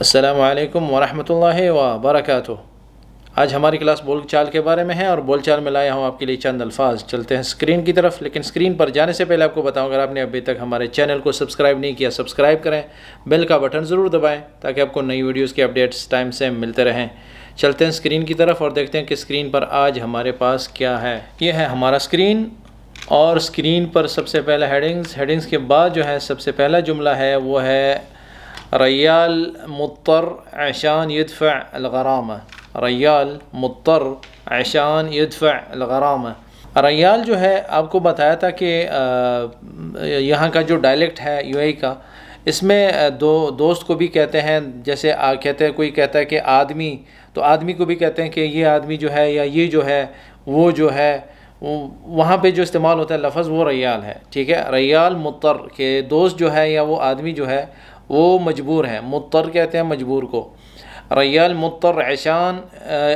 अस्सलामुअलैकुम वरहमतुल्लाहि वबरकातुहू। आज हमारी क्लास बोलचाल के बारे में है और बोलचाल में लाया हूँ आपके लिए चंद अल्फाज। चलते हैं स्क्रीन की तरफ, लेकिन स्क्रीन पर जाने से पहले आपको बताऊँ, अगर आपने अभी तक हमारे चैनल को सब्सक्राइब नहीं किया, सब्सक्राइब करें, बेल का बटन ज़रूर दबाएं ताकि आपको नई वीडियोज़ की अपडेट्स टाइम से मिलते रहें। चलते हैं स्क्रीन की तरफ और देखते हैं कि स्क्रीन पर आज हमारे पास क्या है। ये है हमारा स्क्रीन और स्क्रीन पर सबसे पहले हेडिंग्स के बाद जो है सबसे पहला जुमला है वो है रय्याल मुत्तर अशान यदफ़अ अल-ग़रामा। रय्याल मुत्तर अशान यदफ़अ अल-ग़रामा। रय्याल जो है आपको बताया था कि यहाँ का जो डायलेक्ट है यूएई का, इसमें दोस्त को भी कहते हैं, जैसे कहते हैं, कोई कहता है कि आदमी, तो आदमी को भी कहते हैं कि ये आदमी जो है या ये जो है वो जो है, वहाँ पे जो इस्तेमाल होता है लफ्ज़ वो रय्याल है। ठीक है, रय्याल मुत्तर के दोस्त जो है या वो आदमी जो है वो मजबूर है। मुत्तर कहते हैं मजबूर को। रय्याल मुत्तर अशान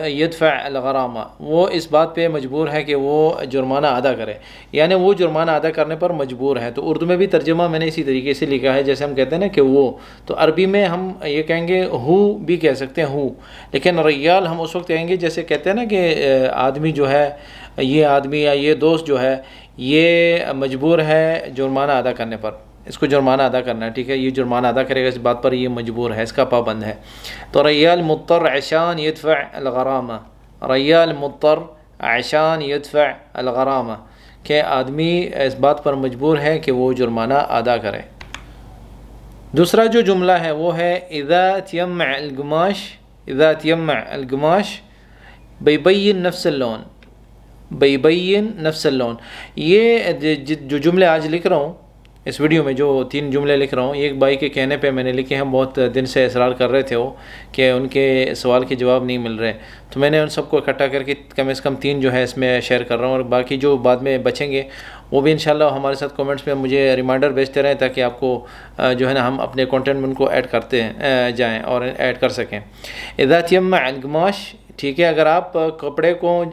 यदफ़अ अल-ग़रामा, वो इस बात पे मजबूर है कि वो जुर्माना अदा करे, यानी वो जुर्माना अदा करने पर मजबूर है। तो उर्दू में भी तर्जुमा मैंने इसी तरीके से लिखा है, जैसे हम कहते हैं ना कि वो, तो अरबी में हम ये कहेंगे हु भी कह सकते हैं हु, लेकिन रय्याल हम उस वक्त कहेंगे जैसे कहते हैं ना कि आदमी जो है, ये आदमी या ये दोस्त जो है ये मजबूर है जुर्माना अदा करने पर, इसको जुर्माना अदा करना है। ठीक है, ये जुर्माना अदा करेगा, इस बात पर ये मजबूर है, इसका पाबंद है। तो रय्याल मुत्तर अशान यदफ़अ अल-ग़रामा, रय्याल मुत्तर अशान यदफ़अ अल-ग़रामा, के आदमी इस बात पर मजबूर है कि वो जुर्माना अदा करे। दूसरा जो जुमला है वो है इज़ा तयम्मअ अल-ग़माश, इज़ा तयम्मअ अल-ग़माश बिबय्यिन नफ़्स अल-लौन, बिबय्यिन नफ़्स अल-लौन। ये जो जुमले आज लिख रहा हूँ इस वीडियो में, जो 3 जुमले लिख रहा हूँ, एक भाई के कहने पे मैंने लिखे हैं। बहुत दिन से इसरार कर रहे थे वो कि उनके सवाल के जवाब नहीं मिल रहे, तो मैंने उन सबको इकट्ठा करके कम से कम 3 जो है इसमें शेयर कर रहा हूँ, और बाकी जो बाद में बचेंगे वो भी इंशाल्लाह हमारे साथ कमेंट्स में मुझे रिमाइंडर भेजते रहें ताकि आपको जो है ना हम अपने कंटेंट में उनको ऐड करते जाएँ और ऐड कर सकें। इज़ा तयम्मअ अल-ग़माश, ठीक है, अगर आप कपड़े को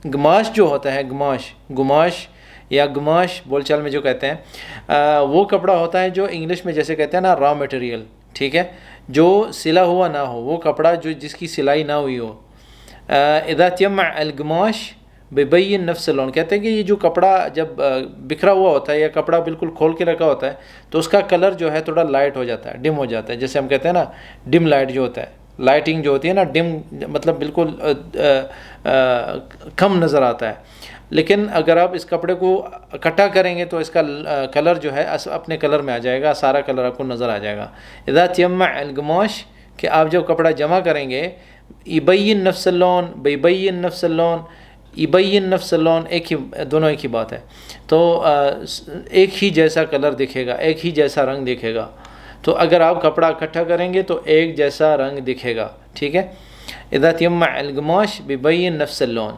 गमाश जो होता है, गुमाश या गमाश बोलचाल में जो कहते हैं, वो कपड़ा होता है जो इंग्लिश में जैसे कहते हैं ना रॉ मटेरियल, ठीक है, जो सिला हुआ ना हो, वो कपड़ा जो जिसकी सिलाई ना हुई हो। इज़ा तयम्मअ अल-ग़माश बिबय्यिन नफ़्स अल-लौन, कहते हैं कि ये जो कपड़ा जब बिखरा हुआ होता है या कपड़ा बिल्कुल खोल के रखा होता है तो उसका कलर जो है थोड़ा लाइट हो जाता है, डिम हो जाता है, जैसे हम कहते हैं ना डिम लाइट जो होता है, लाइटिंग जो होती है ना, डिम मतलब बिल्कुल कम नज़र आता है। लेकिन अगर आप इस कपड़े को इकट्ठा करेंगे तो इसका कलर जो है अपने कलर में आ जाएगा, सारा कलर आपको नज़र आ जाएगा। इज़ा तयम्मअ अल-ग़माश, कि आप जब कपड़ा जमा करेंगे, इबय्यिन नफ़्स अल-लौन, बिबय्यिन नफ़्स अल-लौन, इबय्यिन नफ़्स अल-लौन, एक ही, दोनों एक ही बात है। तो एक ही जैसा कलर दिखेगा, एक ही जैसा रंग दिखेगा। तो अगर आप कपड़ा इकट्ठा करेंगे तो एक जैसा रंग दिखेगा। ठीक है, इज़ा तयम्मअ अल-ग़माश बिबय्यिन नफ़्स अल-लौन।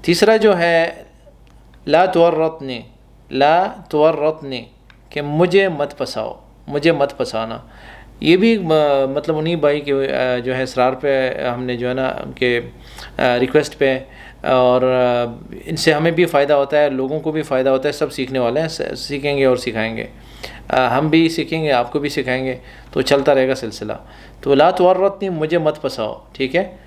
तीसरा जो है ला तुवर्रतनी, ला तुवर्रतनी, कि मुझे मत फंसाओ, मुझे मत फंसाना। ये भी मतलब उन्हीं भाई के जो है इसरार पे हमने जो है ना उनके रिक्वेस्ट पे, और इनसे हमें भी फ़ायदा होता है, लोगों को भी फ़ायदा होता है, सब सीखने वाले हैं, सीखेंगे और सिखाएंगे, हम भी सीखेंगे, आपको भी सिखाएंगे, तो चलता रहेगा सिलसिला। तो ला तुवर्रतनी, मुझे मत फंसाओ, ठीक है।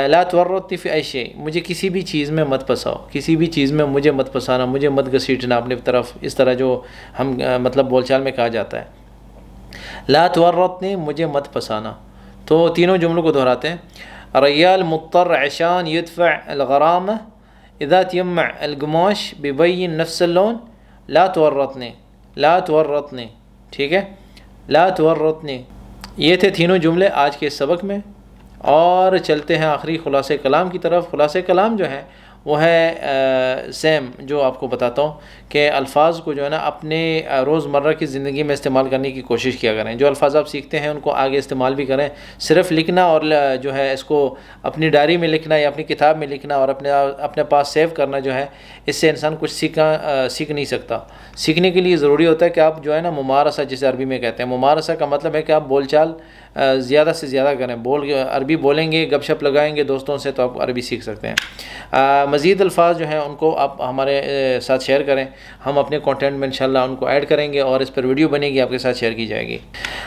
ला तुवर्रतनी फ़ी अई शै, मुझे किसी भी चीज़ में मत फंसाओ, किसी भी चीज़ में मुझे मत फंसाना, मुझे मत घसीटना अपनी तरफ, इस तरह जो हम मतलब बोलचाल में कहा जाता है, ला तुवर्रतनी, मुझे मत फंसाना। तो तीनों जुमलों को दोहराते हैं। रय्याल मुत्तर अशान यदफ़अ अल-ग़रामा, इज़ा तयम्मअ अल-ग़माश बिबय्यिन नफ़्स अल-लौन, ला तुवर्रतनी, ला तुवर्रतनी, ठीक है, ला तुवर्रतनी। ये थे तीनों जुमले आज के सबक में। और चलते हैं आखिरी खुलासे कलाम की तरफ। खुलासे कलाम जो है वो है सेम, जो आपको बताता हूँ कि अल्फाज को जो है ना अपने रोज़मर्रा की ज़िंदगी में इस्तेमाल करने की कोशिश किया करें। जो अल्फाज आप सीखते हैं उनको आगे इस्तेमाल भी करें। सिर्फ़ लिखना और जो है इसको अपनी डायरी में लिखना या अपनी किताब में लिखना और अपने पास सेव करना जो है, इससे इंसान कुछ सीख नहीं सकता। सीखने के लिए ज़रूरी होता है कि आप जो है ना मुमारसा, जिसे अरबी में कहते हैं, मुमारसा का मतलब है कि आप बोलचाल ज़्यादा से ज़्यादा करें। अरबी बोलेंगे, गपशप लगाएंगे दोस्तों से, तो आप अरबी सीख सकते हैं। मज़ीद अल्फाज जो हैं उनको आप हमारे साथ शेयर करें, हम अपने कंटेंट में इंशाल्लाह उनको ऐड करेंगे और इस पर वीडियो बनेगी, आपके साथ शेयर की जाएगी।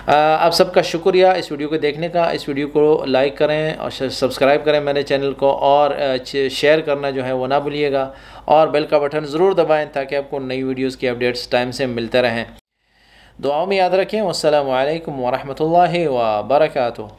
आप सबका शुक्रिया इस वीडियो को देखने का। इस वीडियो को लाइक करें और सब्सक्राइब करें मेरे चैनल को, और शेयर करना जो है वो ना भूलिएगा, और बेल का बटन ज़रूर दबाएँ ताकि आपको नई वीडियोज़ की अपडेट्स टाइम से मिलते रहें। दुआओं में याद रखें। वस्सलामु अलैकुम वरहमतुल्लाहि व बरकातुहू।